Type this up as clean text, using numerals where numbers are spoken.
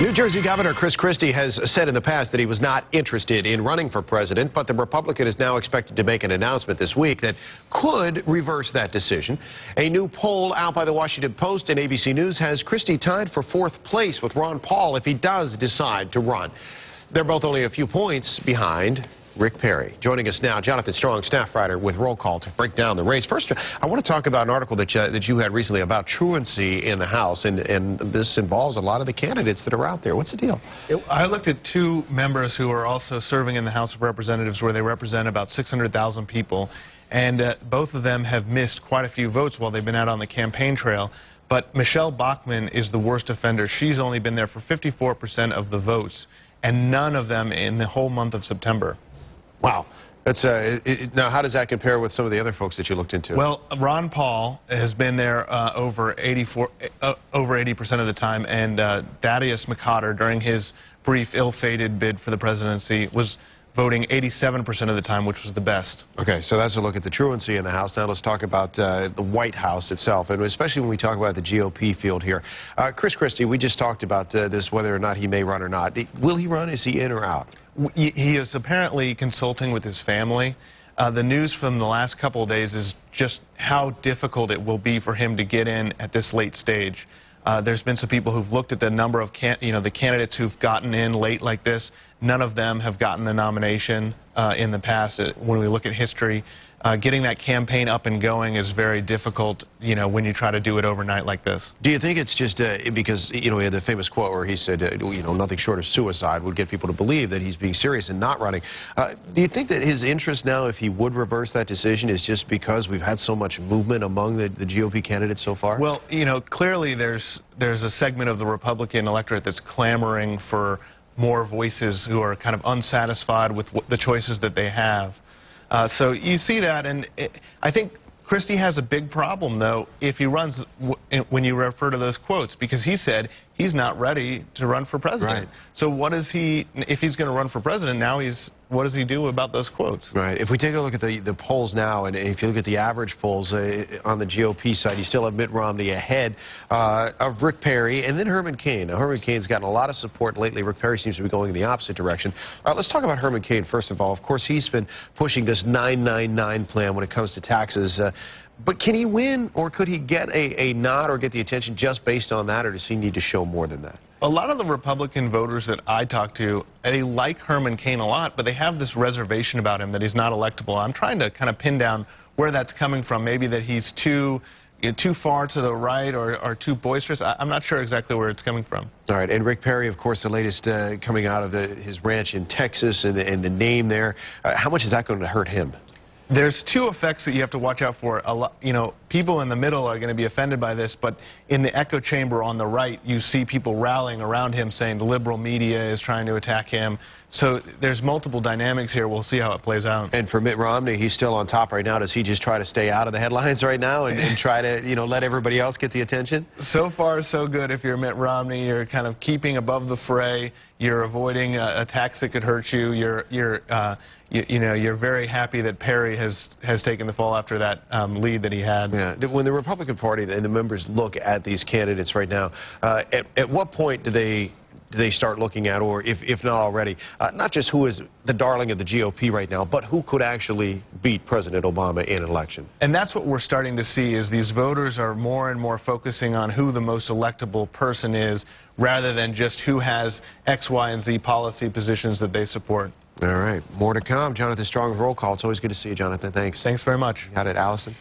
New Jersey Governor Chris Christie has said in the past that he was not interested in running for president, but the Republican is now expected to make an announcement this week that could reverse that decision. A new poll out by the Washington Post and ABC News has Christie tied for 4th place with Ron Paul if he does decide to run. They're both only a few points behind Rick Perry. Joining us now, Jonathan Strong, staff writer with Roll Call, to break down the race. First, I want to talk about an article that you had recently about truancy in the House, and this involves a lot of the candidates that are out there. What's the deal? I looked at 2 members who are also serving in the House of Representatives, where they represent about 600,000 people, and both of them have missed quite a few votes while they've been out on the campaign trail. But Michelle Bachmann is the worst offender. She's only been there for 54% of the votes, and none of them in the whole month of September. Wow. That's now, how does that compare with some of the other folks that you looked into? Well, Ron Paul has been there over 80% of the time, and Thaddeus McCotter, during his brief, ill-fated bid for the presidency, was voting 87% of the time, which was the best. Okay, so that's a look at the truancy in the House. Now let's talk about the White House itself, and especially when we talk about the GOP field here. Chris Christie, we just talked about this, whether or not he may run or not. Will he run? Is he in or out? He is apparently consulting with his family. The news from the last couple of days is just how difficult it will be for him to get in at this late stage. There's been some people who've looked at the number of the candidates who've gotten in late like this. None of them have gotten the nomination in the past. When we look at history, getting that campaign up and going is very difficult, when you try to do it overnight like this. Do you think it's just because, he had the famous quote where he said, nothing short of suicide would get people to believe that he's being serious and not running. Do you think that his interest now, if he would reverse that decision, is just because we've had so much movement among the GOP candidates so far? Well, clearly there's a segment of the Republican electorate that's clamoring for more voices who are kind of unsatisfied with the choices that they have. So you see that, and I think Christie has a big problem, though, if he runs, when you refer to those quotes, because he said he's not ready to run for president. Right. So what is he, if he's going to run for president now, what does he do about those quotes? Right. If we take a look at the polls now, and if you look at the average polls on the GOP side, you still have Mitt Romney ahead of Rick Perry and then Herman Cain. Now, Herman Cain's gotten a lot of support lately. Rick Perry seems to be going in the opposite direction. Let's talk about Herman Cain first of all. Of course, he's been pushing this 999 plan when it comes to taxes. But can he win, or could he get a nod or get the attention just based on that, or does he need to show more than that? A lot of the Republican voters that I talk to, they like Herman Cain a lot, but they have this reservation about him that he's not electable. I'm trying to kind of pin down where that's coming from. Maybe that he's too far to the right or too boisterous. I'm not sure exactly where it's coming from. All right, and Rick Perry, of course, the latest coming out of his ranch in Texas and the name there. How much is that going to hurt him? There's 2 effects that you have to watch out for. People in the middle are going to be offended by this, but in the echo chamber on the right, you see people rallying around him saying the liberal media is trying to attack him. So there's multiple dynamics here. We'll see how it plays out. And for Mitt Romney, he's still on top right now. Does he just try to stay out of the headlines right now and try to, let everybody else get the attention? So far, so good. If you're Mitt Romney, you're kind of keeping above the fray. You're avoiding attacks that could hurt you. You're very happy that Perry has taken the fall after that lead that he had. Yeah. When the Republican Party and the members look at these candidates right now, at what point do they start looking at, or if not already, not just who is the darling of the GOP right now, but who could actually beat President Obama in an election? And that's what we're starting to see, is these voters are more and more focusing on who the most electable person is, rather than just who has X, Y, and Z policy positions that they support. All right. More to come. Jonathan Strong, Roll Call. It's always good to see you, Jonathan. Thanks. Thanks very much. Got it, Allison?